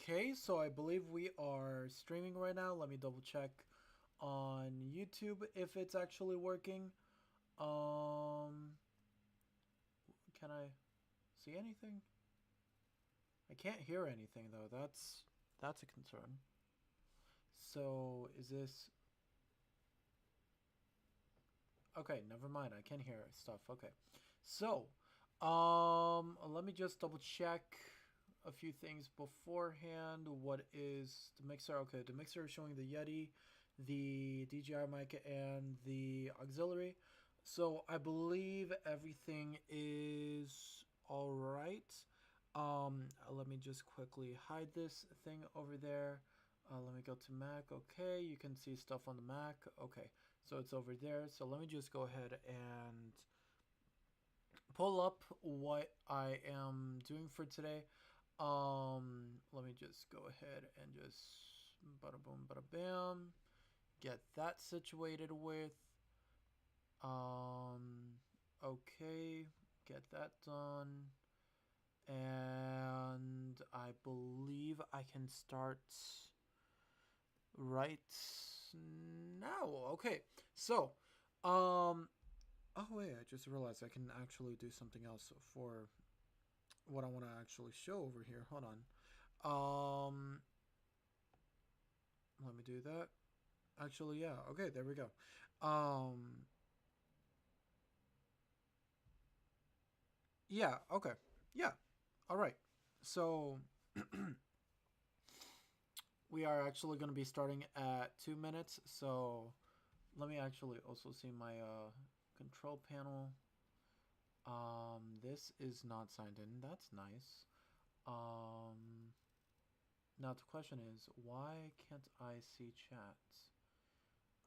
Okay, so I believe we are streaming right now. Let me double check on YouTube if it's actually working. Um, can I see anything? I can't hear anything though. That's a concern. So, is this okay, never mind. I can hear stuff. Okay. So, let me just double check a few things beforehand. What is the mixer? Okay, the mixer is showing the Yeti, the DJI mic, and the auxiliary. So I believe everything is all right. Let me just quickly hide this thing over there. Let me go to Mac. Okay, you can see stuff on the Mac. Okay, so it's over there. So let me just go ahead and pull up what I am doing for today. Let me just go ahead and just bada boom, bada bam, get that situated with. Um, okay, get that done. And I believe I can start right now. Okay, so, oh wait, I just realized I can actually do something else for what I want to actually show over here. Hold on. Um, Let me do that. Actually, yeah. Okay, there we go. Um, yeah. Okay. Yeah. All right. So we are actually going to be starting at 2 minutes. So let me actually also see my control panel. This is not signed in. That's nice. Um, Now the question is, why can't I see chat?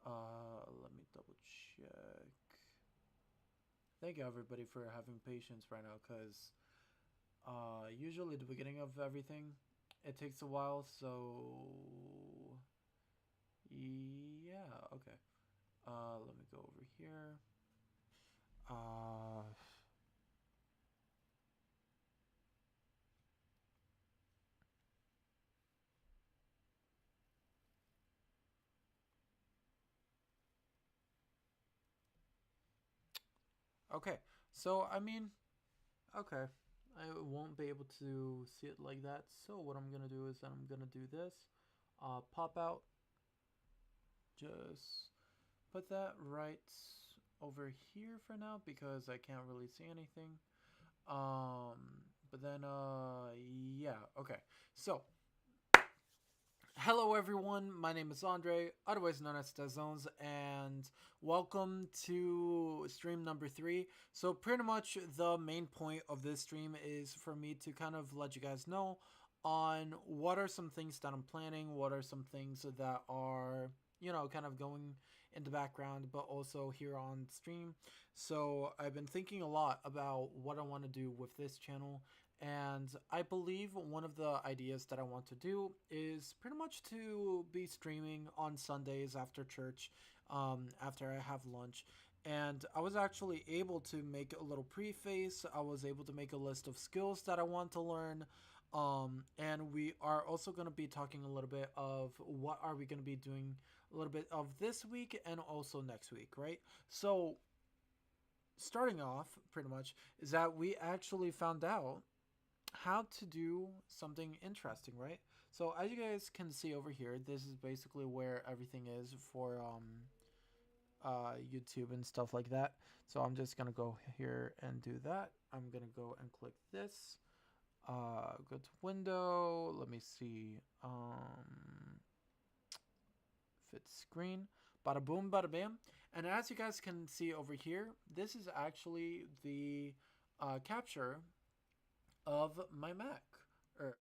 Let me double check. Thank you everybody for having patience right now, cause usually the beginning of everything, it takes a while. So yeah, okay. Let me go over here. Uh, okay. So I mean, okay. I won't be able to see it like that. So what I'm gonna do is that I'm gonna do this. Pop out. Just put that right over here for now because I can't really see anything. Um, but then, yeah, okay. So, hello everyone. My name is Andre, otherwise known as Dezaos, and welcome to stream number 3. So, pretty much the main point of this stream is for me to kind of let you guys know on what are some things that I'm planning, what are some things that are, kind of going in the background, but also here on stream. So, I've been thinking a lot about what I want to do with this channel, and I believe one of the ideas that I want to do is pretty much to be streaming on Sundays after church, after I have lunch. And I was actually able to make a little preface. I was able to make a list of skills that I want to learn. And we are also going to be talking a little bit of what are we going to be doing a little bit of this week and also next week, right? So starting off pretty much is that we actually found out how to do something interesting, right? So as you guys can see over here, this is basically where everything is for YouTube and stuff like that. So I'm just gonna go here and do that. I'm gonna go and click this. Go to window. Let me see. Fit screen. Bada boom, bada bam. And as you guys can see over here, this is actually the capture of my Mac. Or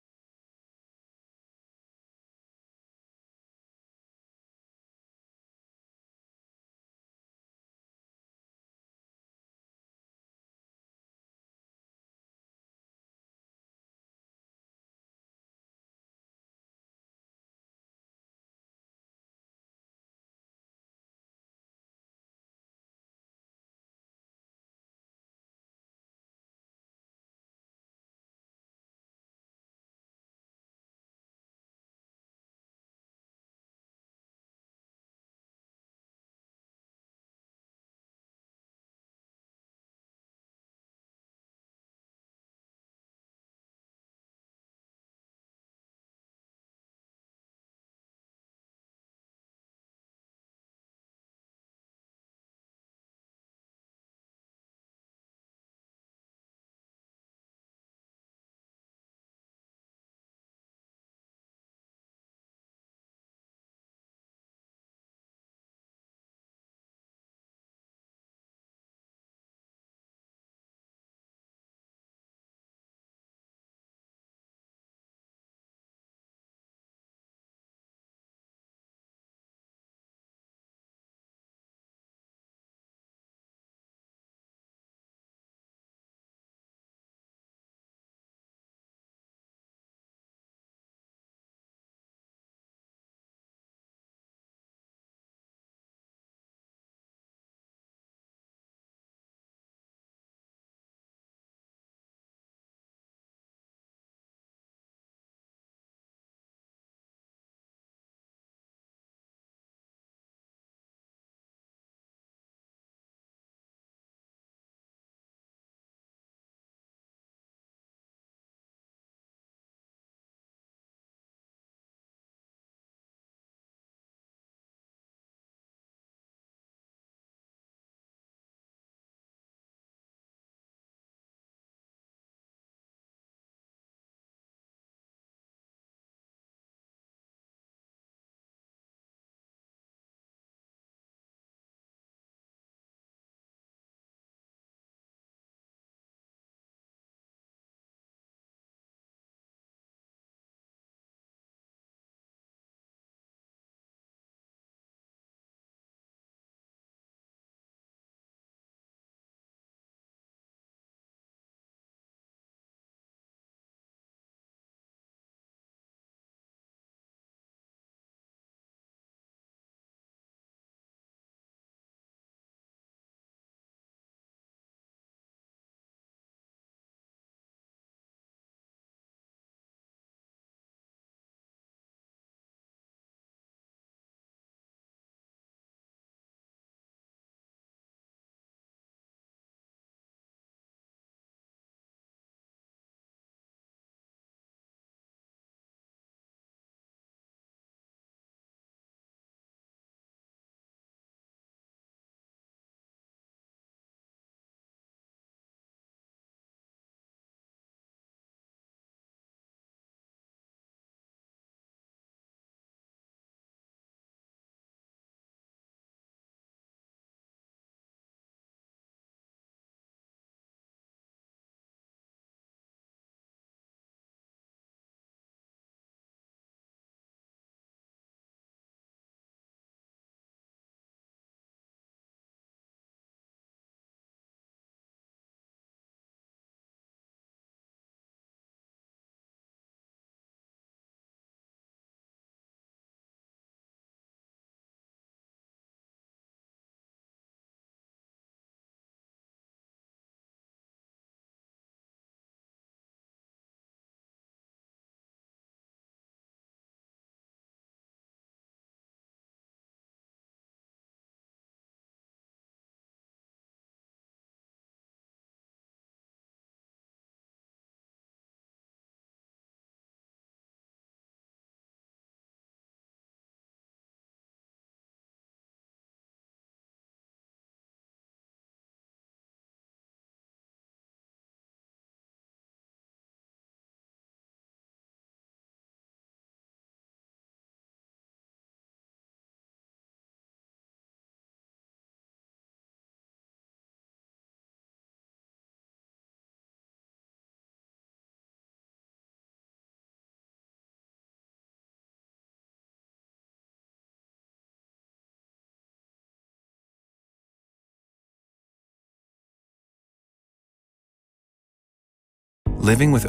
living with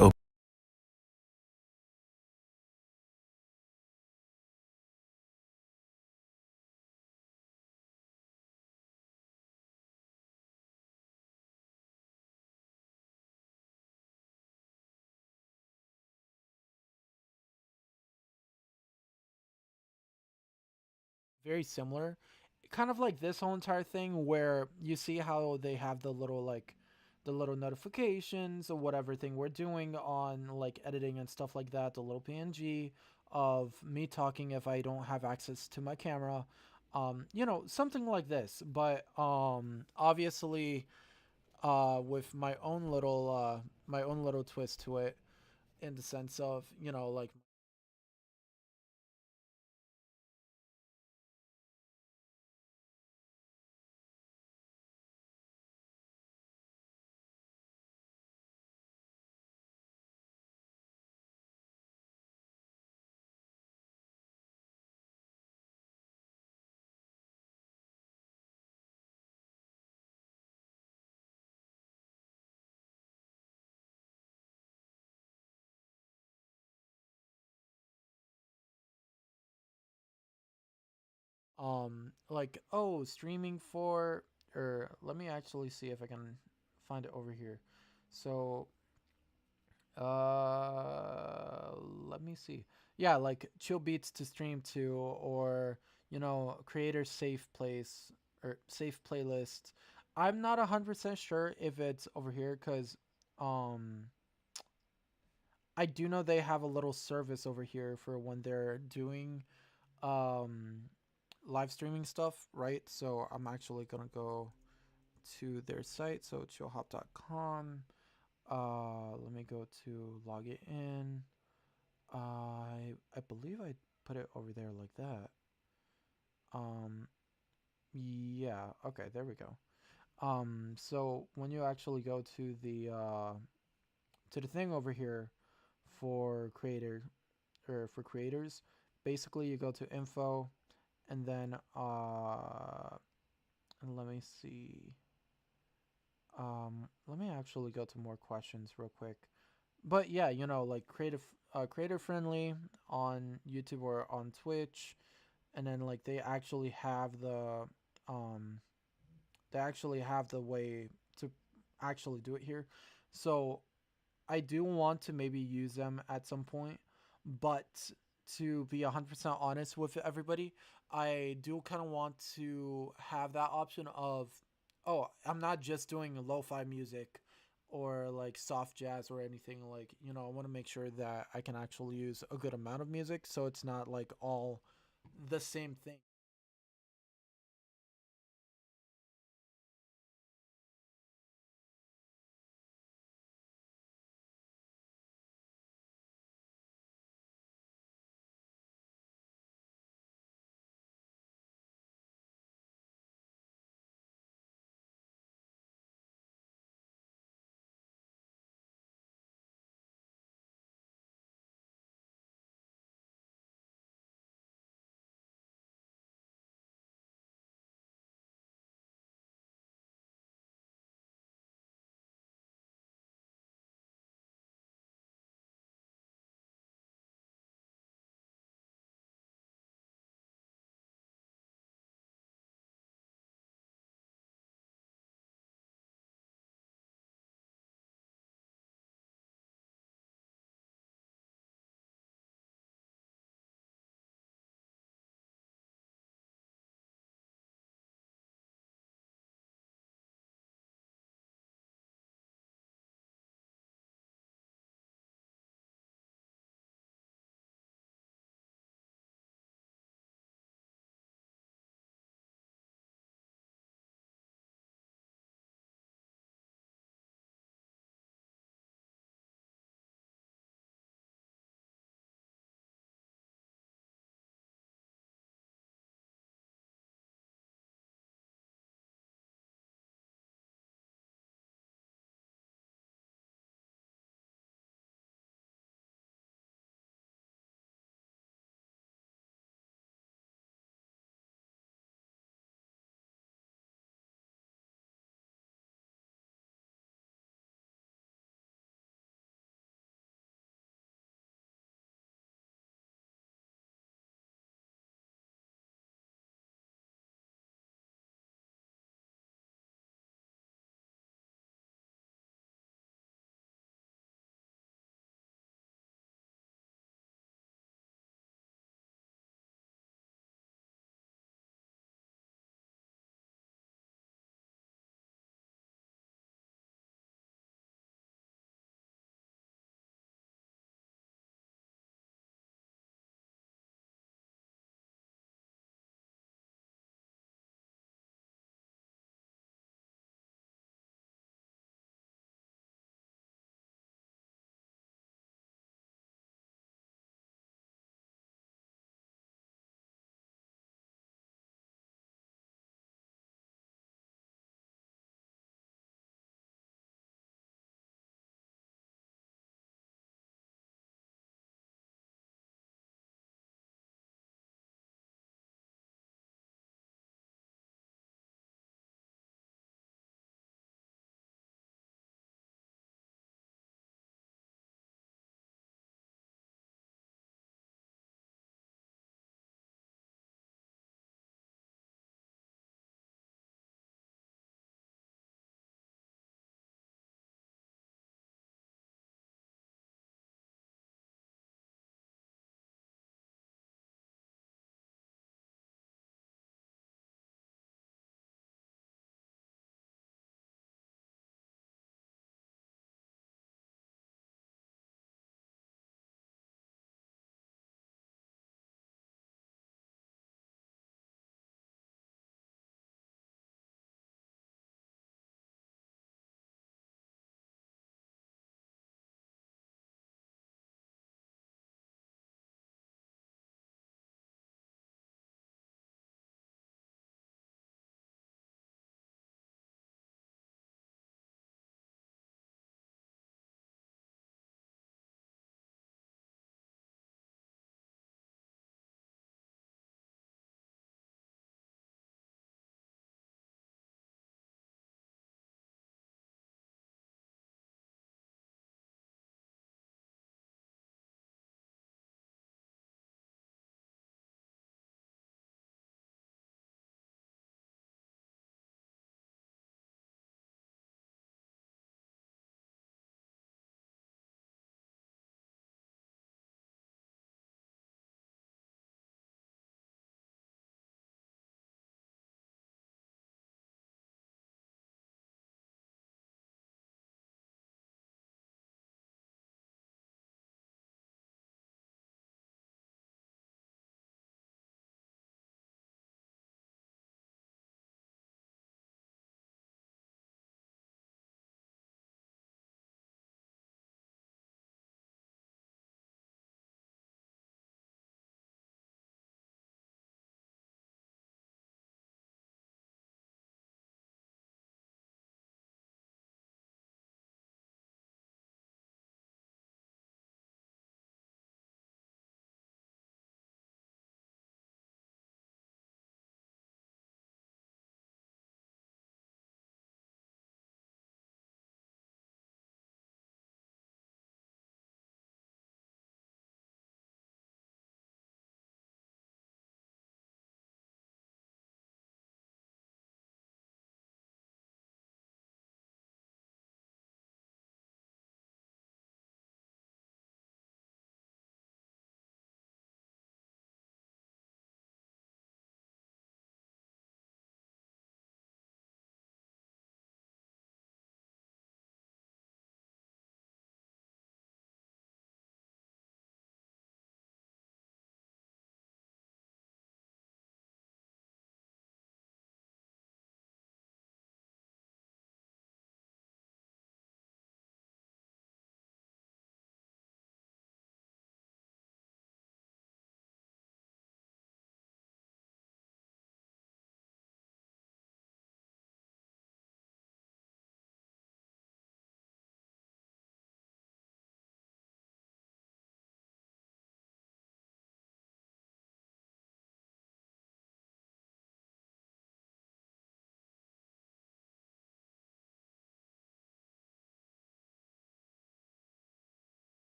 Very similar. Kind of like this whole entire thing where you see how they have the little like the little notifications or whatever thing we're doing on like editing and stuff like that, the little PNG of me talking if I don't have access to my camera. Something like this. But obviously with my own little twist to it in the sense of, like oh, streaming for, or let me actually see if I can find it over here. So uh let me see. Yeah, like chill beats to stream to, or creator safe place or safe playlist. I'm not 100% sure if it's over here because um I do know they have a little service over here for when they're doing um live streaming stuff, right? So I'm actually gonna go to their site, so chillhop.com. Let me go to log it in. I believe I put it over there like that. Um, yeah, okay, there we go. So when you actually go to the thing over here for creator or for creators, basically you go to info and then and let me see. Let me actually go to more questions real quick. But yeah, like creator friendly on YouTube or on Twitch, and then like um they actually have the way to actually do it here. So I do want to maybe use them at some point, but to be 100% honest with everybody, I do kind of want to have that option of, oh, I'm not just doing lo-fi music or like soft jazz or anything. Like, I want to make sure that I can actually use a good amount of music so it's not like all the same thing.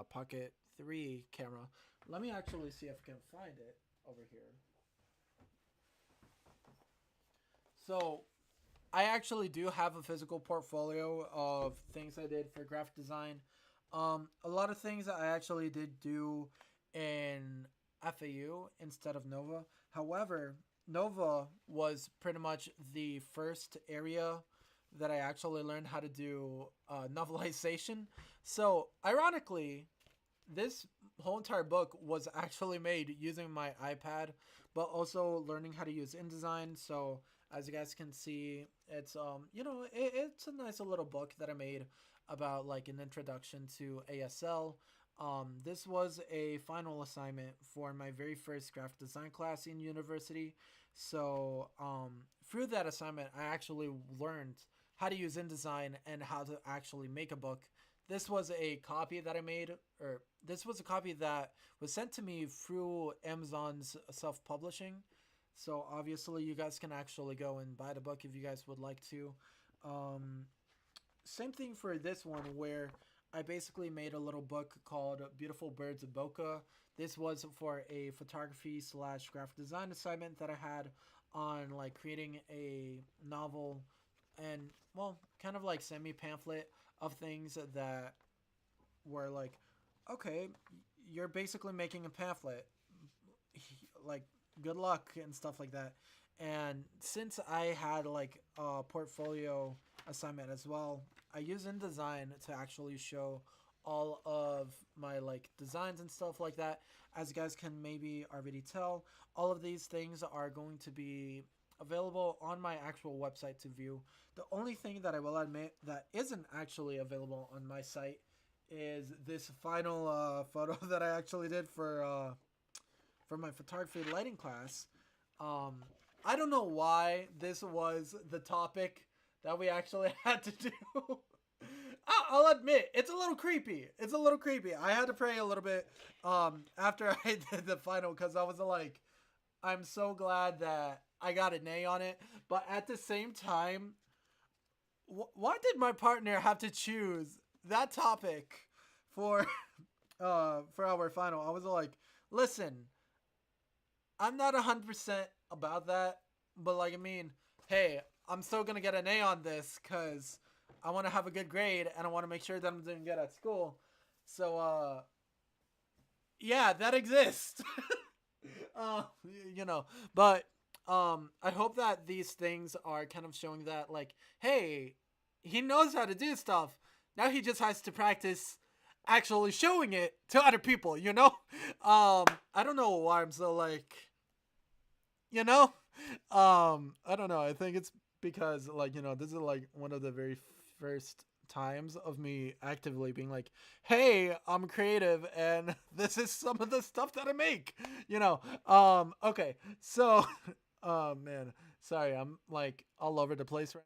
Pocket 3 camera. Let me actually see if I can find it over here. So I actually do have a physical portfolio of things I did for graphic design. A lot of things that I actually did do in FAU instead of Nova. However, Nova was pretty much the first area that I actually learned how to do novelization. So, ironically, this whole entire book was actually made using my iPad, but also learning how to use InDesign. So as you guys can see, it's it's a nice little book that I made about like an introduction to ASL. This was a final assignment for my very first graphic design class in university. So through that assignment, I actually learned how to use InDesign and how to actually make a book. This was a copy that I made, or this was a copy that was sent to me through Amazon's self publishing. So obviously, you guys can actually go and buy the book if you guys would like to. Um, Same thing for this one, where I basically made a little book called Beautiful Birds of Boca. This was for a photography slash graphic design assignment that I had on like creating a novel and, well, kind of like semi pamphlet of things that were like, okay, you're basically making a pamphlet, like, good luck and stuff like that. And since I had like a portfolio assignment as well, I use InDesign to actually show all of my like designs and stuff like that. As you guys can maybe already tell, all of these things are going to be available on my actual website to view. The only thing that I will admit that isn't actually available on my site is this final photo that I actually did for my photography lighting class. Um, I don't know why this was the topic that we actually had to do. I'll admit it's a little creepy. It's a little creepy. I had to pray a little bit after I did the final because I was like, I'm so glad that I got an A on it. But at the same time, why did my partner have to choose that topic for for our final? I was like, listen, I'm not 100% about that, but like, I mean, hey, I'm still gonna get an A on this because I want to have a good grade and I want to make sure that I'm doing good at school. So, yeah, that exists. uh, you know, but I hope that these things are kind of showing that, like, hey, he knows how to do stuff. Now he just has to practice actually showing it to other people. I don't know why I'm so like, you know I don't know, I think it's because, like, this is like one of the very first times of me actively being like, hey, I'm creative and this is some of the stuff that I make. Okay, so man, sorry, I'm like all over the place right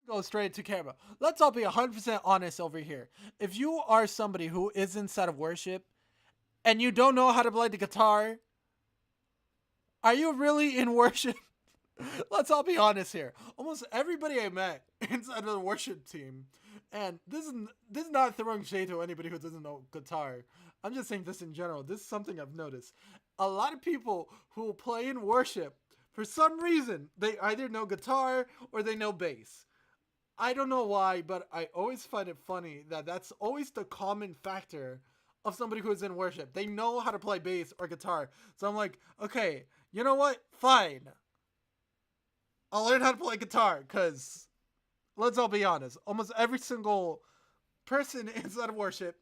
Go straight to camera. Let's all be 100% honest over here. If you are somebody who is inside of worship and you don't know how to play the guitar, are you really in worship? Let's all be honest here. Almost everybody I met inside of the worship team, and this is not throwing shade to anybody who doesn't know guitar. I'm just saying this in general. This is something I've noticed. A lot of people who play in worship, for some reason, they either know guitar or they know bass. I don't know why, but I always find it funny that that's always the common factor of somebody who is in worship. They know how to play bass or guitar. So I'm like, okay, you know what? Fine. I'll learn how to play guitar because let's all be honest. Almost every single person inside of worship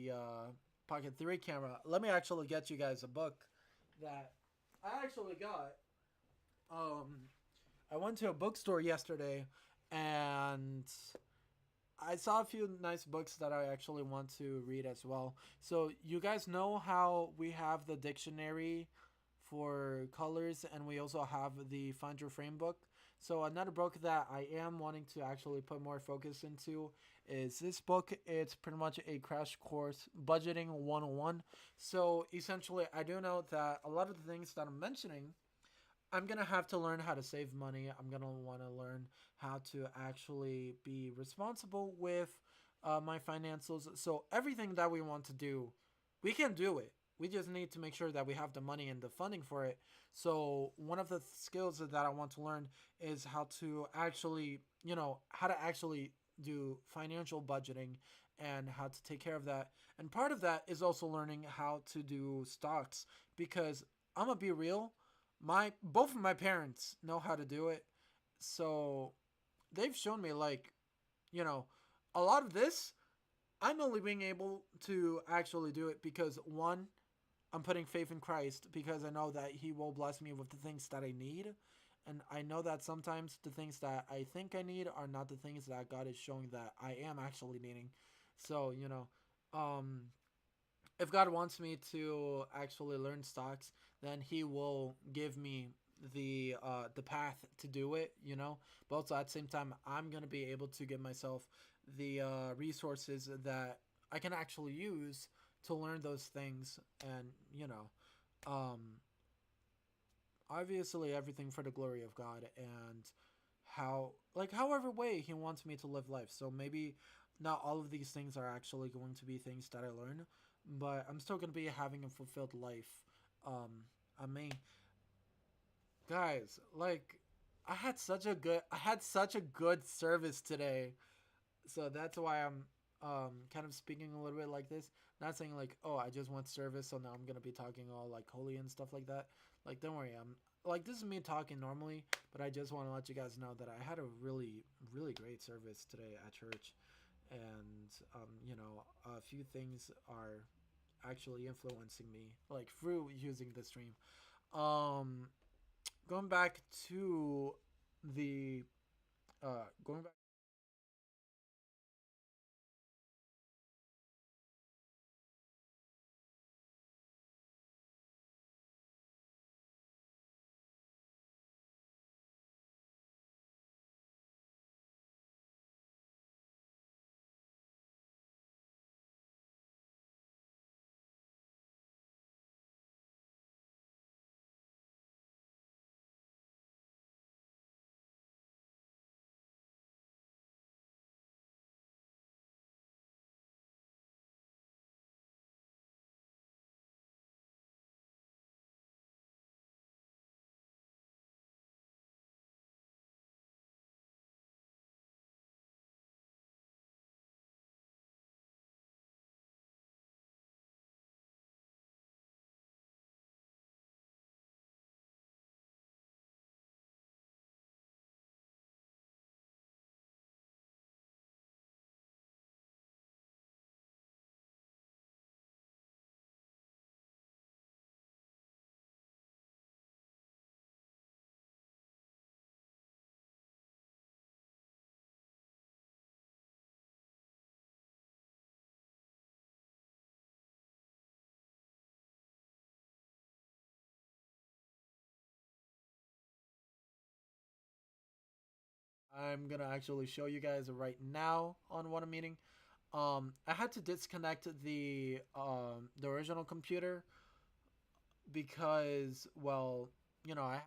the Pocket 3 camera, let me actually get you guys a book that I actually got. Um, I went to a bookstore yesterday and I saw a few nice books that I actually want to read as well. So, you guys know how we have the dictionary for colors and we also have the Find Your Frame book. So, another book that I am wanting to actually put more focus into is this book. It's pretty much a crash course, budgeting 101. So, essentially, I do know that a lot of the things that I'm mentioning I'm gonna have to learn how to save money. I'm gonna want to learn how to actually be responsible with my finances. So everything that we want to do, we can do it. We just need to make sure that we have the money and the funding for it. So one of the skills that I want to learn is how to actually, how to actually do financial budgeting and how to take care of that. And part of that is also learning how to do stocks because I'm gonna be real, my both of my parents know how to do it, so they've shown me like, you know a lot of this I'm only being able to actually do it because one, I'm putting faith in Christ because I know that he will bless me with the things that I need, and I know that sometimes the things that I think I need are not the things that God is showing that I am actually needing. So, um if God wants me to actually learn stocks, then He will give me the path to do it. But also at the same time, I'm gonna be able to give myself the resources that I can actually use to learn those things, and um, obviously everything for the glory of God and however way He wants me to live life. So maybe not all of these things are actually going to be things that I learn, but I'm still gonna be having a fulfilled life. I mean, guys, like I had such a good service today, so that's why I'm kind of speaking a little bit like this. Not saying like, oh, I just want service, so now I'm gonna be talking all like holy and stuff like that. Like, don't worry, I'm like this is me talking normally, but I just want to let you guys know that I had a really really great service today at church, and a few things are actually influencing me like through using the stream. Um, going back to the going back. I'm gonna actually show you guys right now on what I'm meaning. I had to disconnect the original computer because, well, I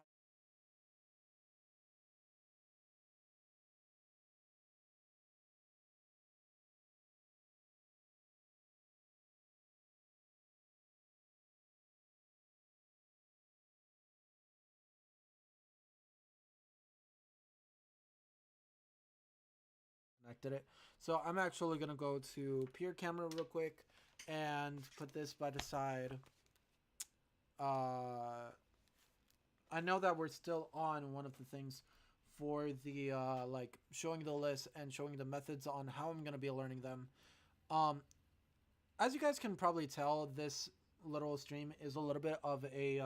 connected it. So I'm actually gonna go to peer camera real quick and put this by the side. Uh, I know that we're still on one of the things for the like showing the list and showing the methods on how I'm gonna be learning them. Um, as you guys can probably tell, this little stream is a little bit of a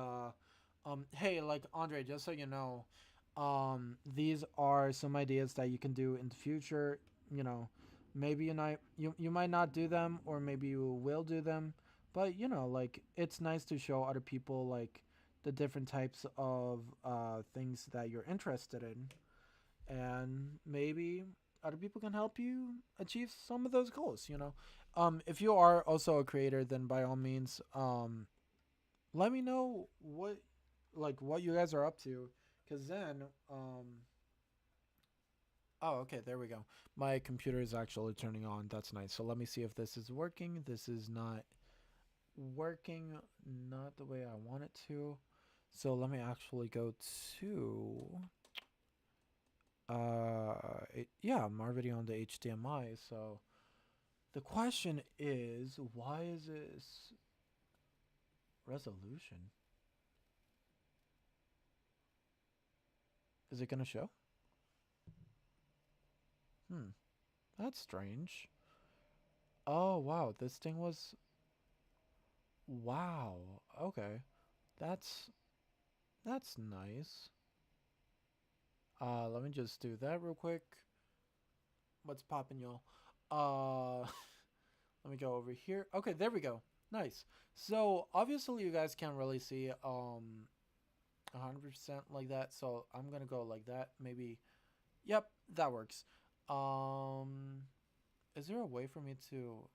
hey, like Andre, just so you know, these are some ideas that you can do in the future. You know, maybe you might not do them, or maybe you will do them, but you know, like it's nice to show other people like the different types of things that you're interested in, and maybe other people can help you achieve some of those goals. You know, if you are also a creator, then by all means, let me know what you guys are up to, because then oh, okay, there we go. My computer is actually turning on. That's nice. So let me see if this is working. This is not working, not the way I want it to. So let me actually go to yeah, I'm already on the HDMI. So the question is, why is this resolution? Is it gonna show? Hmm, that's strange. Oh wow, this thing was wow. Okay, that's that's nice. Let me just do that real quick. What's poppin', y'all? Let me go over here. Okay, there we go. Nice. So obviously you guys can't really see 100% like that. So I'm gonna go like that. Maybe. Yep, that works. Um, is there a way for me to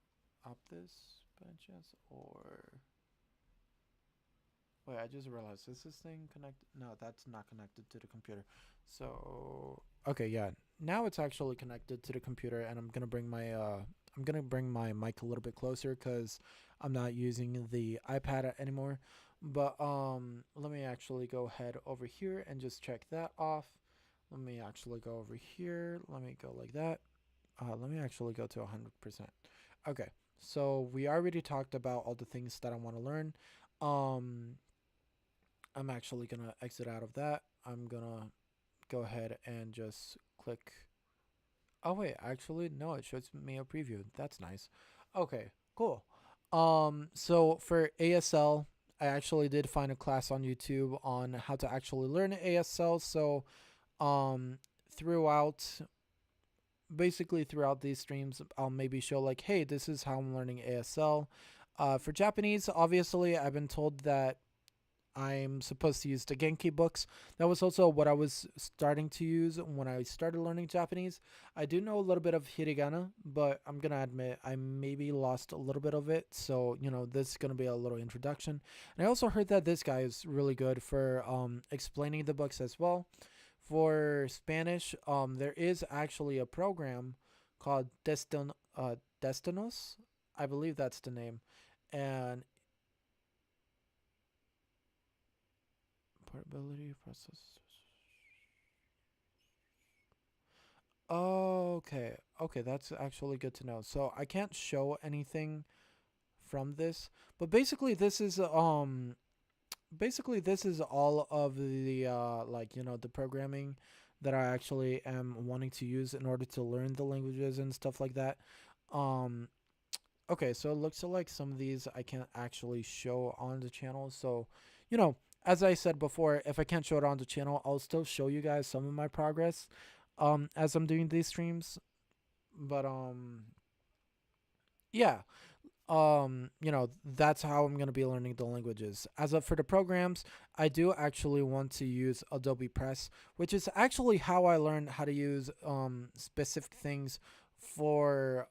up this by chance, or wait? I just realized, is this thing connected? No, that's not connected to the computer. So okay, yeah. Now it's actually connected to the computer, and I'm gonna bring my mic a little bit closer because I'm not using the iPad anymore. But let me actually go ahead over here and just check that off. Let me actually go over here. Let me go like that. Let me actually go to 100%. Okay, so we already talked about all the things that I want to learn. Um, I'm actually gonna exit out of that. I'm gonna go ahead and just click. Oh wait, actually no, it shows me a preview. That's nice. Okay, cool. So for ASL, I actually did find a class on YouTube on how to actually learn ASL. So um, throughout basically throughout these streams, I'll maybe show like, hey, this is how I'm learning ASL. For Japanese, obviously, I've been told that I'm supposed to use the Genki books. That was also what I was starting to use when I started learning Japanese. I do know a little bit of hiragana, but I'm gonna admit I maybe lost a little bit of it. So you know, this is gonna be a little introduction. And I also heard that this guy is really good for explaining the books as well. For Spanish, there is actually a program called Destinos. I believe that's the name, and portability process. Okay, okay, that's actually good to know. So I can't show anything from this, but basically this is all of the like you know the programming that I actually am wanting to use in order to learn the languages and stuff like that. Um okay, so it looks like some of these I can't actually show on the channel. So, you know, as I said before, if I can't show it on the channel, I'll still show you guys some of my progress as I'm doing these streams. But yeah, you know, that's how I'm going to be learning the languages. As of for the programs, I do actually want to use Adobe Press, which is actually how I learned how to use specific things for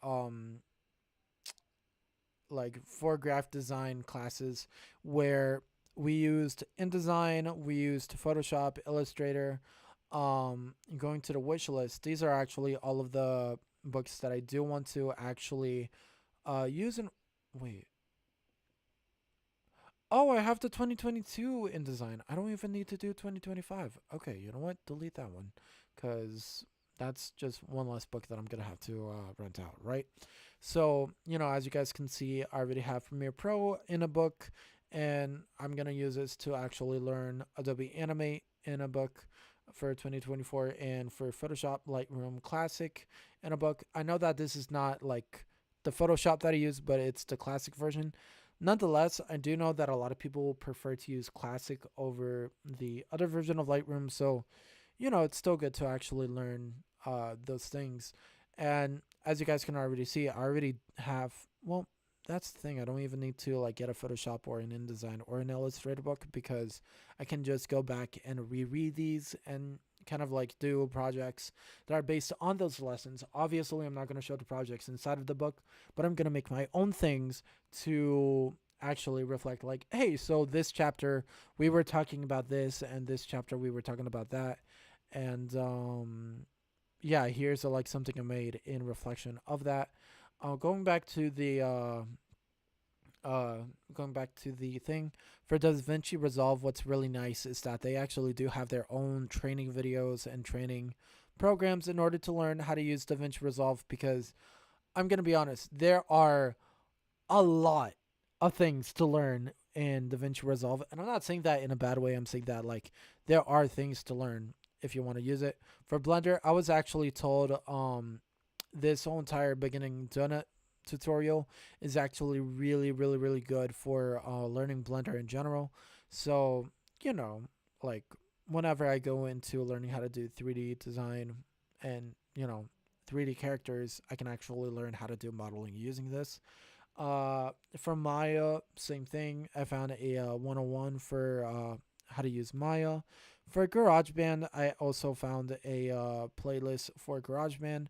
like for graph design classes, where we used InDesign, we used Photoshop, Illustrator. Going to the wish list, these are actually all of the books that I do want to actually use. And wait, oh, I have the 2022 InDesign. I don't even need to do 2025. Okay, you know what? Delete that one, because that's just one less book that I'm gonna have to rent out, right? So, you know, as you guys can see, I already have Premiere Pro in a book, and I'm going to use this to actually learn Adobe Animate in a book for 2024, and for Photoshop Lightroom Classic in a book. I know that this is not like the Photoshop that I use, but it's the classic version. Nonetheless, I do know that a lot of people prefer to use classic over the other version of Lightroom. So, it's still good to actually learn those things. And as you guys can already see, I already have, well, that's the thing. I don't even need to like get a Photoshop or an InDesign or an Illustrator book because I can just go back and reread these and kind of like do projects that are based on those lessons. Obviously, I'm not going to show the projects inside of the book, but I'm going to make my own things to actually reflect like, hey, so this chapter we were talking about this and this chapter we were talking about that. And yeah, here's like something I made in reflection of that. Going back to the uh, going back to the thing for DaVinci Resolve, what's really nice is that they actually do have their own training videos and training programs in order to learn how to use DaVinci Resolve. Because I'm gonna be honest, there are a lot of things to learn in DaVinci Resolve, and I'm not saying that in a bad way. I'm saying that like there are things to learn if you want to use it. For Blender, I was actually told this whole entire beginning donut tutorial is actually really, really, really good for learning Blender in general. So, like whenever I go into learning how to do 3D design and, 3D characters, I can actually learn how to do modeling using this. For Maya, same thing. I found a 101 for how to use Maya. For GarageBand, I also found a playlist for GarageBand.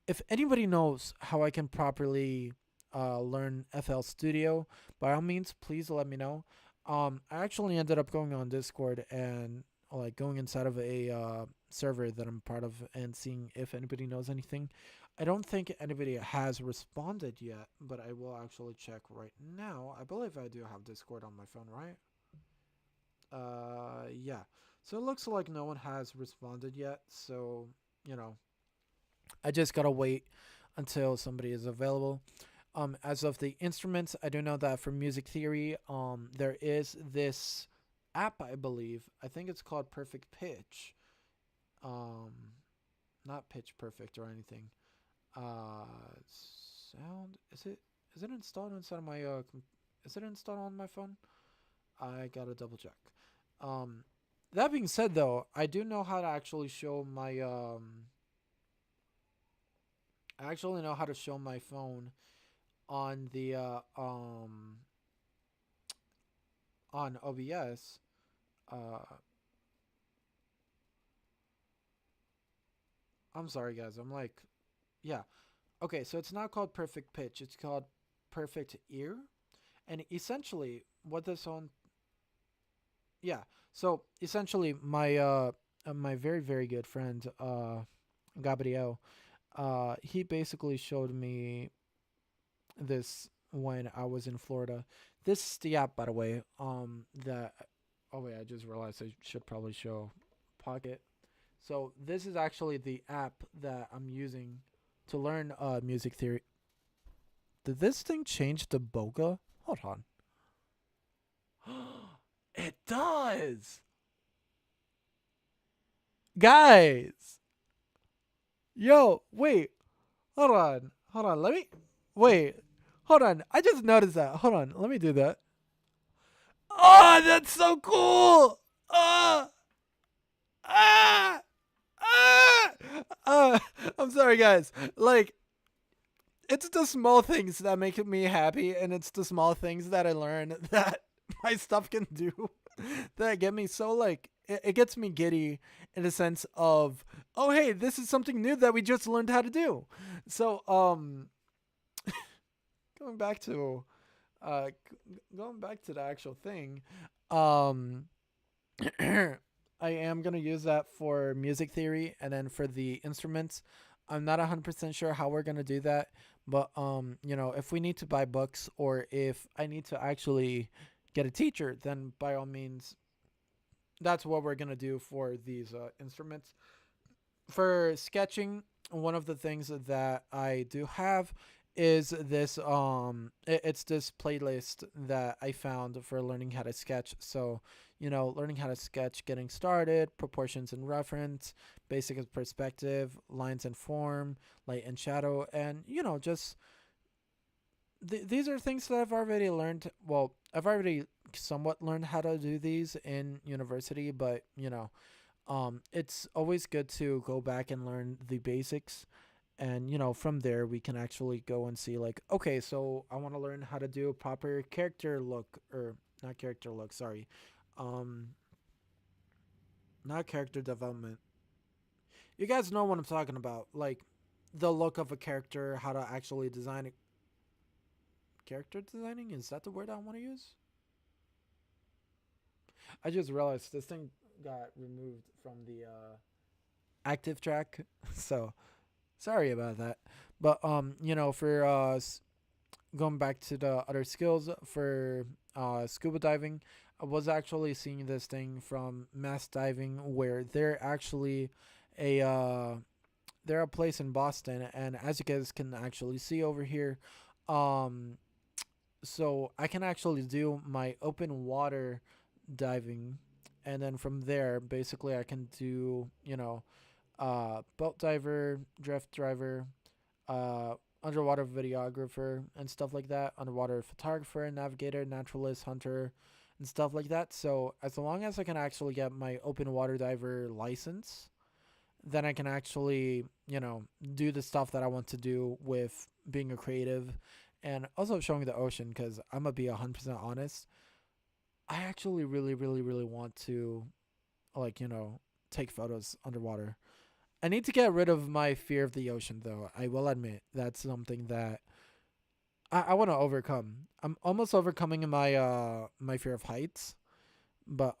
If anybody knows how I can properly learn FL Studio, by all means, please let me know. I actually ended up going on Discord and like going inside of a server that I'm part of and seeing if anybody knows anything. I don't think anybody has responded yet, but I will actually check right now. I believe I do have Discord on my phone, right? Yeah. So it looks like no one has responded yet. So, you know, I just gotta wait until somebody is available. As of the instruments, I do know that for music theory, there is this app, I believe. I think it's called Perfect Pitch. Um, Not Pitch Perfect or anything. Uh, Sound is it installed inside of my is it installed on my phone? I gotta double check. Um, that being said, though, I do know how to actually show my I actually know how to show my phone on the on OBS. Uh, I'm sorry, guys. I'm like, yeah. Okay, so it's not called Perfect Pitch. It's called Perfect Ear, and essentially, what this on? Yeah. So essentially, my very very good friend Gabriel, he basically showed me this when I was in Florida. This is the app, by the way. That Oh wait, I just realized I should probably show Pocket. So this is actually the app that I'm using to learn music theory. Did this thing change the bokeh? Hold on. It does, guys. Yo, wait. Hold on. Let me wait. Hold on. I just noticed that. Hold on. Let me do that. Oh, that's so cool. Ah, ah, ah. I'm sorry, guys. Like, it's the small things that make me happy, and it's the small things that I learn that my stuff can do that get me so like it gets me giddy in a sense of, oh hey, this is something new that we just learned how to do. So going back to going back to the actual thing, um I am gonna use that for music theory, and then for the instruments, I'm not 100% sure how we're gonna do that. But if we need to buy books or if I need to actually get a teacher, then by all means, that's what we're gonna do for these instruments. For sketching, one of the things that I do have is this it's this playlist that I found for learning how to sketch. So, learning how to sketch, getting started, proportions and reference, basic and perspective, lines and form, light and shadow, and just these are things that I've already learned. Well, I've already somewhat learned how to do these in university, but it's always good to go back and learn the basics. And from there we can actually go and see, like, okay, so I want to learn how to do a proper character look, or not character look, sorry, um not character development. You guys know what I'm talking about, like the look of a character, how to actually design it. Character designing, is that the word I want to use? I just realized this thing got removed from the active track, so sorry about that. But for going back to the other skills for scuba diving, I was actually seeing this thing from mass diving, where a they're a place in Boston, and as you guys can actually see over here, um, so I can actually do my open water diving, and then from there, basically, I can do boat diver, drift driver, uh, underwater videographer, and stuff like that, underwater photographer, navigator, naturalist, hunter, and stuff like that. So as long as I can actually get my open water diver license, then I can actually, do the stuff that I want to do with being a creative, and also showing the ocean, because I'm going to be 100% honest. I actually really, really, really want to, like, take photos underwater. I need to get rid of my fear of the ocean, though. I will admit that's something that I want to overcome. I'm almost overcoming my fear of heights, but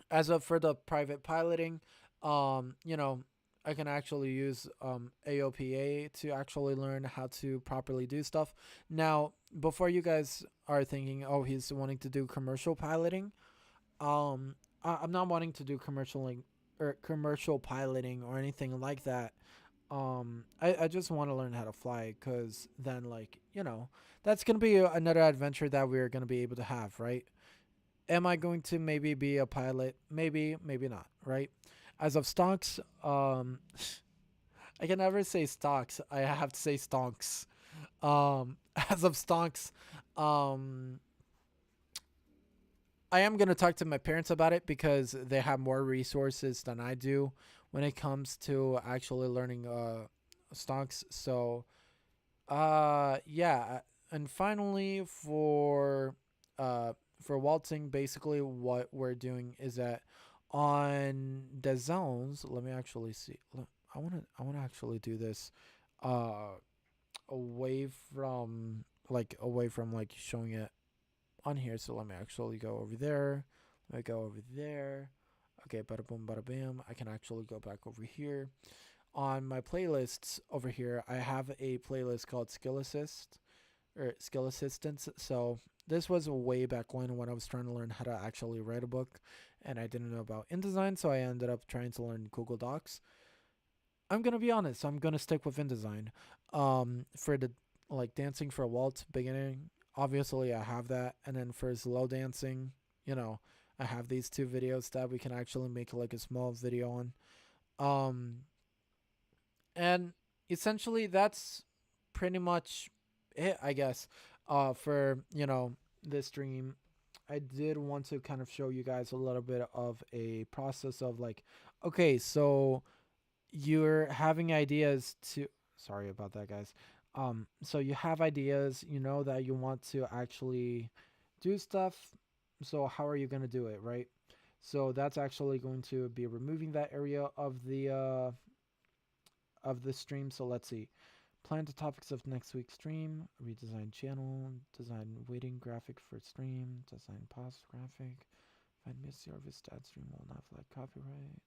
as of for the private piloting, I can actually use AOPA to actually learn how to properly do stuff. Now, before you guys are thinking, oh, he's wanting to do commercial piloting, I'm not wanting to do commercial piloting or anything like that. I just want to learn how to fly, because then, like, that's gonna be another adventure that we're gonna be able to have, right? Am I going to maybe be a pilot? Maybe, maybe not, right? As of stocks, I can never say stocks. I have to say stonks. As of stonks, um, I am gonna talk to my parents about it, because they have more resources than I do when it comes to actually learning stonks. So yeah, and finally for waltzing, basically what we're doing is that on Dezaos, let me actually see. I want to actually do this uh away from like showing it on here. So let me actually go over there. Let me go over there. Okay, bada boom, bada bam. I can actually go back over here. On my playlists over here, I have a playlist called Skill Assist, or Skill Assistance. So this was way back when I was trying to learn how to actually write a book, and I didn't know about InDesign, so I ended up trying to learn Google Docs. I'm gonna be honest. I'm gonna stick with InDesign. For the like dancing for a waltz beginning, obviously I have that, and then for slow dancing, you know, I have these two videos that we can actually make like a small video on. Um, and essentially that's pretty much it, I guess. For this stream, I did want to kind of show you guys a little bit of a process of like, okay, so you're having ideas to, sorry about that, guys. So you have ideas, that you want to actually do stuff. So how are you going to do it, right? So that's actually going to be removing that area of the stream. So let's see. Plan the topics of next week's stream. Redesign channel. Design waiting graphic for stream. Design pause graphic. Find me a service that stream will not flag copyright.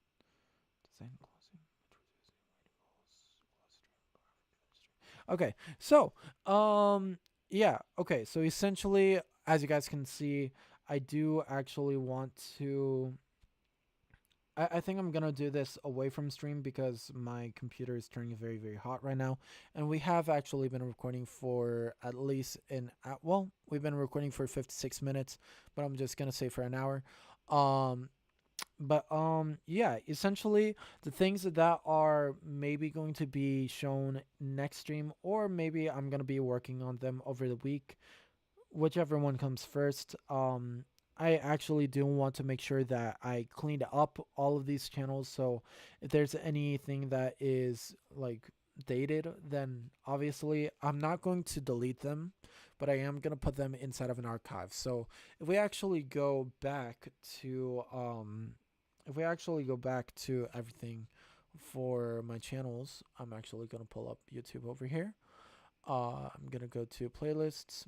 Design closing. Okay, so yeah, okay, so essentially, as you guys can see, I do actually want to. I think I'm gonna do this away from stream, because my computer is turning very, very hot right now, and we have actually been recording for at least well, we've been recording for 56 minutes, but I'm just gonna say for an hour. Um, But yeah, essentially the things that are maybe going to be shown next stream, or maybe I'm gonna be working on them over the week, whichever one comes first. I actually do want to make sure that I cleaned up all of these channels. So if there's anything that is like dated, then obviously I'm not going to delete them, but I am going to put them inside of an archive. So if we actually go back to if we actually go back to everything for my channels, I'm actually going to pull up YouTube over here. I'm going to go to playlists,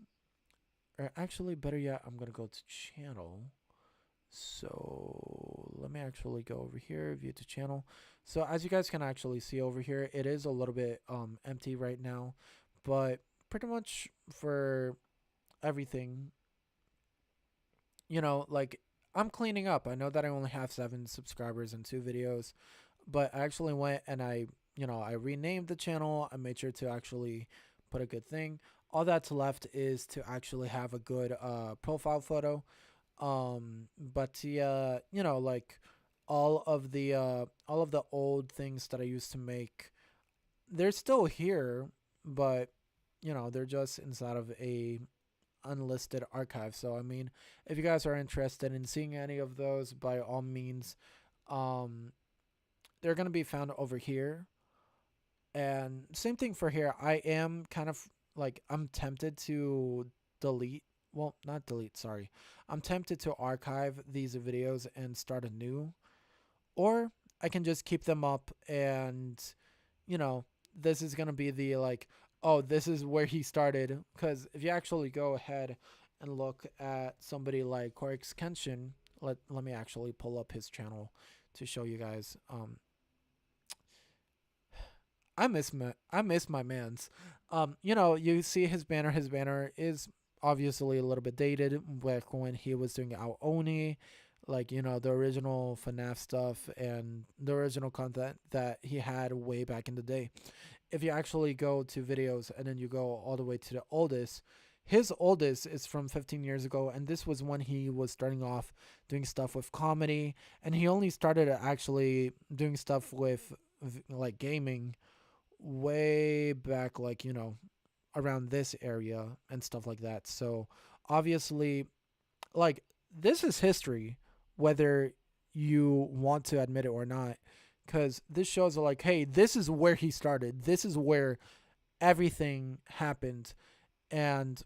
or actually, better yet, I'm going to go to channel. So let me actually go over here, view to channel. So as you guys can actually see over here, it is a little bit empty right now, but pretty much for everything, like I'm cleaning up. I know that I only have 7 subscribers and 2 videos, but I actually went and I renamed the channel. I made sure to actually put a good thing. All that's left is to actually have a good profile photo. But yeah, like all of the old things that I used to make, they're still here, but they're just inside of a unlisted archive. So I mean, if you guys are interested in seeing any of those, by all means, um, they're gonna be found over here. And same thing for here. I am kind of like, I'm tempted to delete. Well, not delete, sorry. I'm tempted to archive these videos and start anew. Or I can just keep them up and, you know, this is going to be the like, oh, this is where he started. Because if you actually go ahead and look at somebody like Korix Kenshin, let me actually pull up his channel to show you guys. I miss my man's. You see his banner. His banner is obviously a little bit dated back when he was doing Ao Oni, like the original FNAF stuff and the original content that he had way back in the day. If you actually go to videos and then you go all the way to the oldest, his oldest is from 15 years ago, and this was when he was starting off doing stuff with comedy, and he only started actually doing stuff with like gaming way back, like around this area and stuff like that. So obviously, like, this is history, whether you want to admit it or not, because this shows like, hey, this is where he started, this is where everything happened. And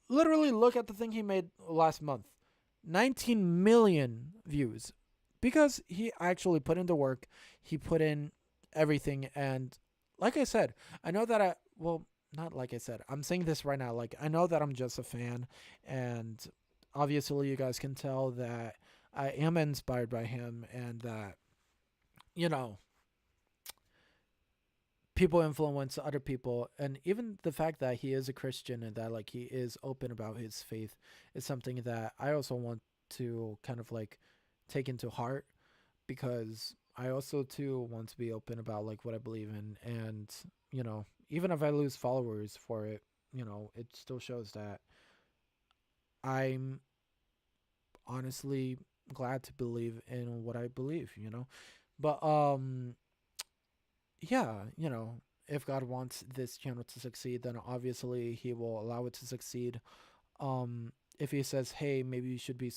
literally look at the thing he made last month, 19 million views, because he actually put in the work, he put in everything. And like I said, I know that not like I said, I'm saying this right now, like, I know that I'm just a fan, and obviously you guys can tell that I am inspired by him, and that you know people influence other people. And even the fact that he is a Christian and that like he is open about his faith is something that I also want to kind of like take into heart, because I also too want to be open about like what I believe in. And even if I lose followers for it, it still shows that I'm honestly glad to believe in what I believe. But yeah, if God wants this channel to succeed, then obviously he will allow it to succeed. If he says, hey, maybe you should be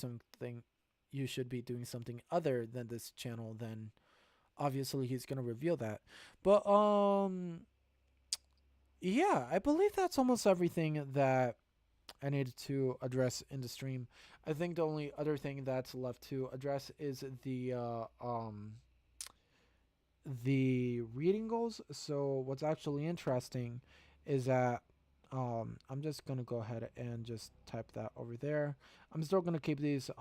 doing something other than this channel, then obviously he's gonna reveal that. But yeah, I believe that's almost everything that I needed to address in the stream. I think the only other thing that's left to address is the reading goals. So what's actually interesting is that I'm just gonna go ahead and just type that over there. I'm still gonna keep these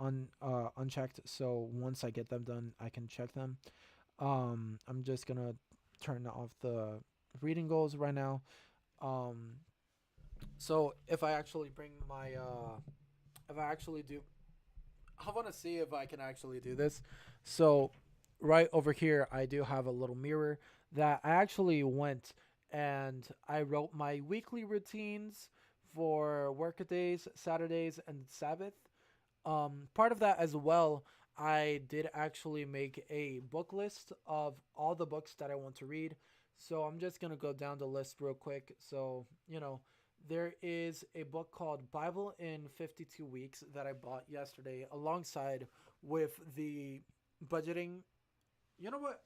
unchecked, so once I get them done, I can check them. I'm just gonna turn off the reading goals right now. Um, so if I actually bring my if I actually do, I want to see if I can actually do this. So right over here, I do have a little mirror that I actually went and I wrote my weekly routines for work days, Saturdays, and Sabbath. Part of that as well, I did actually make a book list of all the books that I want to read. So I'm just going to go down the list real quick. So, there is a book called Bible in 52 Weeks that I bought yesterday alongside with the budgeting. You know what?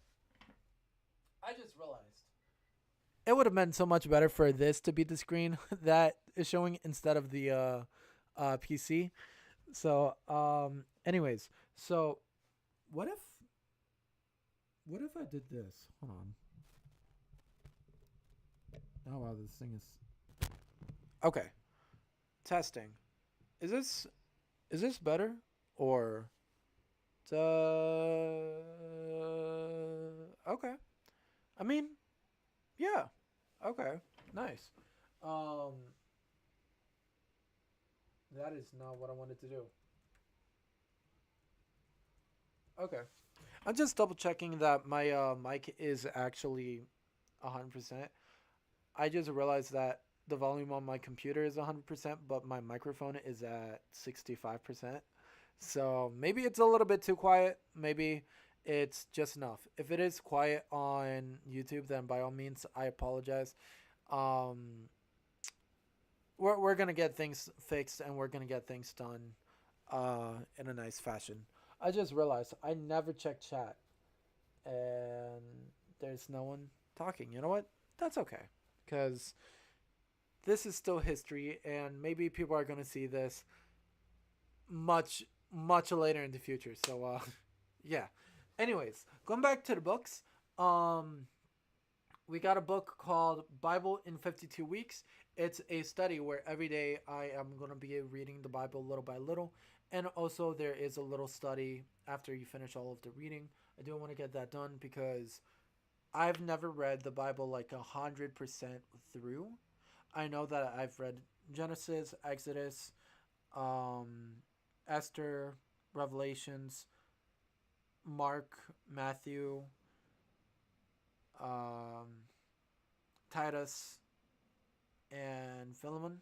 I just realized it would have been so much better for this to be the screen that is showing instead of the PC. So, anyways, so what if I did this? Hold on. Oh wow, this thing is okay. Testing. Is this better or okay? I mean, yeah. Okay. Nice. Um, that is not what I wanted to do. Okay. I'm just double checking that my mic is actually 100%. I just realized that the volume on my computer is 100%, but my microphone is at 65%. So maybe it's a little bit too quiet. Maybe it's just enough. If it is quiet on YouTube, then by all means, I apologize. Um, we're gonna get things fixed and we're gonna get things done in a nice fashion. I just realized I never checked chat and there's no one talking. You know what? That's okay because this is still history and maybe people are gonna see this much later in the future. So yeah. Anyways, going back to the books, um we got a book called Bible in 52 Weeks. It's a study where every day I am going to be reading the Bible little by little. And also, there is a little study after you finish all of the reading. I do want to get that done because I've never read the Bible like 100% through. I know that I've read Genesis, Exodus, um, Esther, Revelations, Mark, Matthew, um, Titus, and Philemon.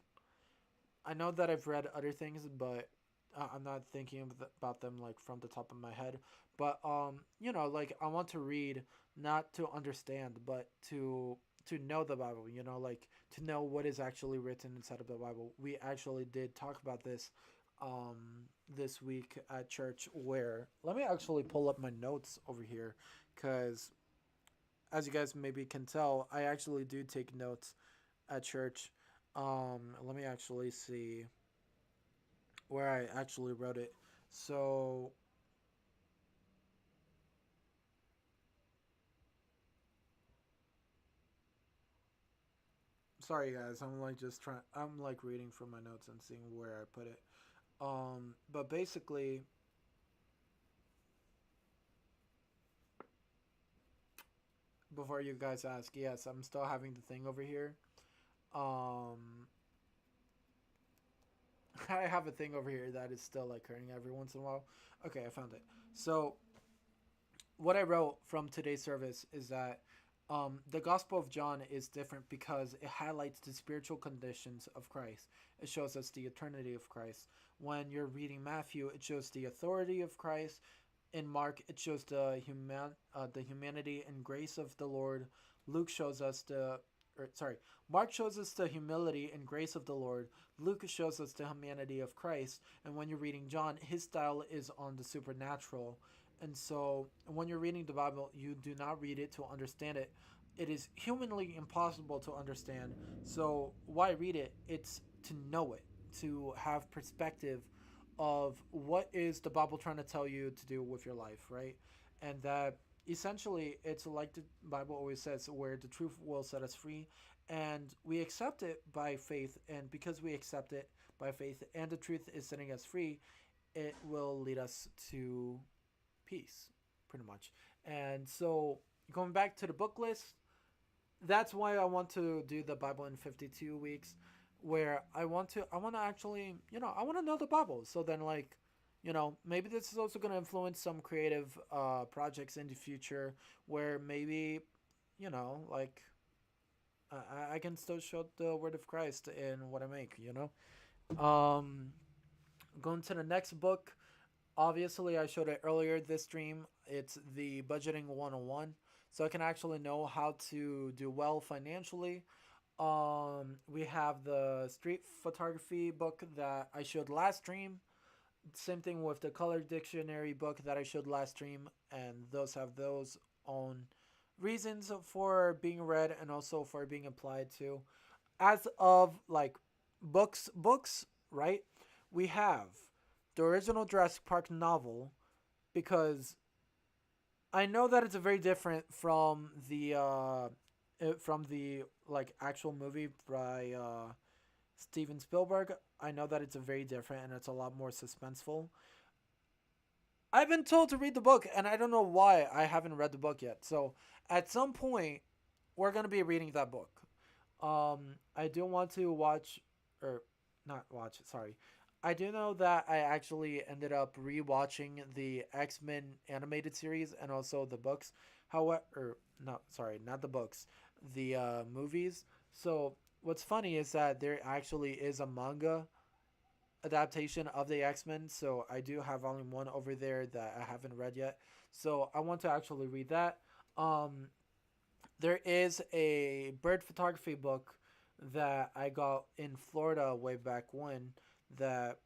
I know that I've read other things, but I'm not thinking about them like from the top of my head. But like I want to read not to understand, but to know the Bible. Like to know what is actually written inside of the Bible. We actually did talk about this um this week at church where let me actually pull up my notes over here because as you guys maybe can tell I actually do take notes at church. Let me actually see where I actually wrote it. So, sorry guys, I'm like just trying. I'm like reading from my notes and seeing where I put it. But basically, before you guys ask, yes, I'm still having the thing over here. Um, I have a thing over here that is still like hurting every once in a while. Okay, I found it. So what I wrote from today's service is that the Gospel of John is different because it highlights the spiritual conditions of Christ. It shows us the eternity of Christ. When you're reading Matthew, it shows the authority of Christ. In Mark, it shows the humanity and grace of the Lord. Luke shows us Mark shows us the humility and grace of the Lord. Luke shows us the humanity of Christ. And when you're reading John, his style is on the supernatural. And so when you're reading the Bible, you do not read it to understand it. It is humanly impossible to understand. So why read it? It's to know it, to have perspective of what is the Bible trying to tell you to do with your life, right? And that essentially it's like the Bible always says, where the truth will set us free, and we accept it by faith. And because we accept it by faith, and the truth is setting us free, it will lead us to peace, pretty much. And so going back to the book list, that's why I want to do the Bible in 52 weeks where I want to actually, I want to know the Bible. So then like, maybe this is also going to influence some creative projects in the future where maybe, like I can still show the word of Christ in what I make, Going to the next book, Obviously, I showed it earlier this stream. It's the budgeting 101. So I can actually know how to do well financially. We have the street photography book that I showed last stream. Same thing with the color dictionary book that I showed last stream, and those have those own reasons for being read and also for being applied to. As of like books, right? We have the original Jurassic Park novel because I know that it's very different from the like actual movie by Steven Spielberg. I know that it's a very different and it's a lot more suspenseful. I've been told to read the book and I don't know why I haven't read the book yet. So at some point we're gonna be reading that book. I do want to watch or not watch. Sorry, I do know that I actually ended up rewatching the X Men animated series and also the books. However, no, sorry, not the books, the movies. So what's funny is that there actually is a manga adaptation of the X Men. So I do have volume one over there that I haven't read yet. So I want to actually read that. Um, there is a bird photography book that I got in Florida way back when that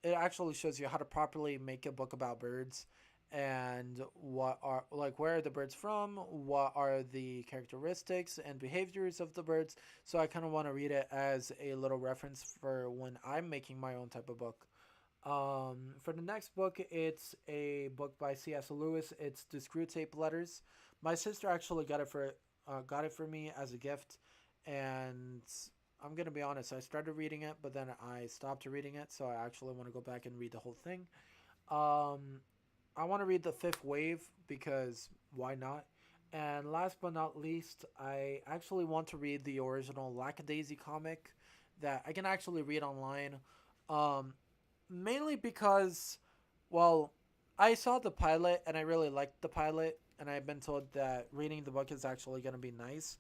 it actually shows you how to properly make a book about birds and what are like where are the birds from, what are the characteristics and behaviors of the birds. So I kind of want to read it as a little reference for when I'm making my own type of book. For the next book, it's a book by C.S. Lewis. It's the Screw Tape Letters. My sister actually got it for me as a gift, and I'm gonna be honest. I started reading it, but then I stopped reading it, so I actually want to go back and read the whole thing. Um, I want to read the Fifth Wave because why not? And last but not least, I actually want to read the original Lackadaisy comic that I can actually read online. Um, Mainly because, well, I saw the pilot and I really liked the pilot, and I've been told that reading the book is actually going to be nice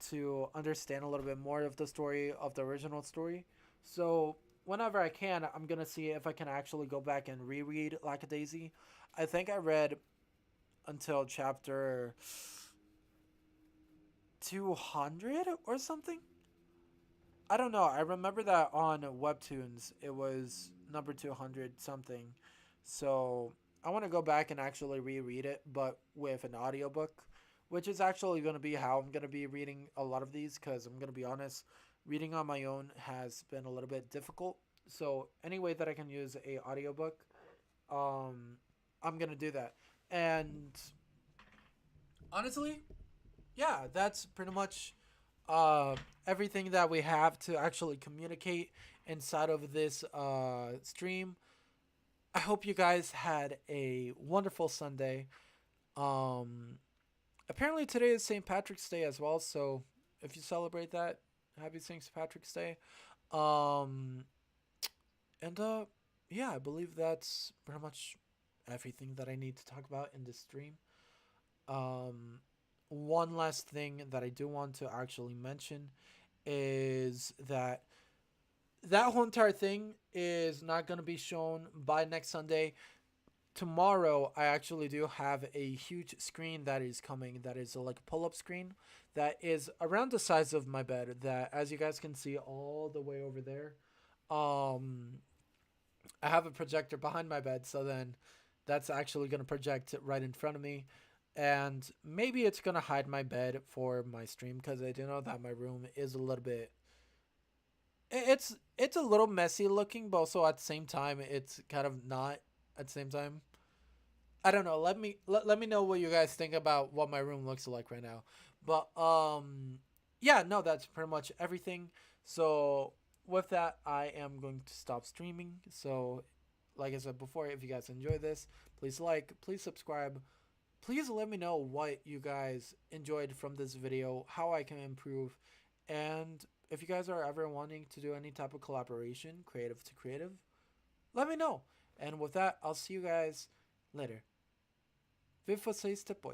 to understand a little bit more of the story of the original story. So whenever I can, I'm gonna see if I can actually go back and reread Lackadaisy. I think I read until chapter 200 or something. I don't know. I remember that on Webtoons it was number 200 something. So I want to go back and actually reread it, but with an audiobook, which is actually going to be how I'm going to be reading a lot of these because I'm going to be honest, reading on my own has been a little bit difficult. So any way that I can use a audiobook, um, I'm going to do that. And honestly, yeah, that's pretty much uh, everything that we have to actually communicate inside of this stream. I hope you guys had a wonderful Sunday. Um, Apparently today is St. Patrick's Day as well, so if you celebrate that, happy St. Patrick's Day. Um, and yeah, I believe that's pretty much everything that I need to talk about in this stream. Um, One last thing that I do want to actually mention is that that whole entire thing is not going to be shown by next Sunday. Tomorrow, I actually do have a huge screen that is coming that is like a pull up screen that is around the size of my bed. That, as you guys can see, all the way over there. Um, I have a projector behind my bed, so then that's actually going to project right in front of me. And maybe it's going to hide my bed for my stream because I do know that my room is a little bit it's a little messy looking, but also at the same time it's kind of not at the same time. I don't know. Let me know what you guys think about what my room looks like right now. But yeah, no, that's pretty much everything. So with that, I am going to stop streaming. So like I said before, if you guys enjoy this, please like, please subscribe. Please let me know what you guys enjoyed from this video, how I can improve, and if you guys are ever wanting to do any type of collaboration, creative to creative, let me know. And with that, I'll see you guys later. Viva vocês depois.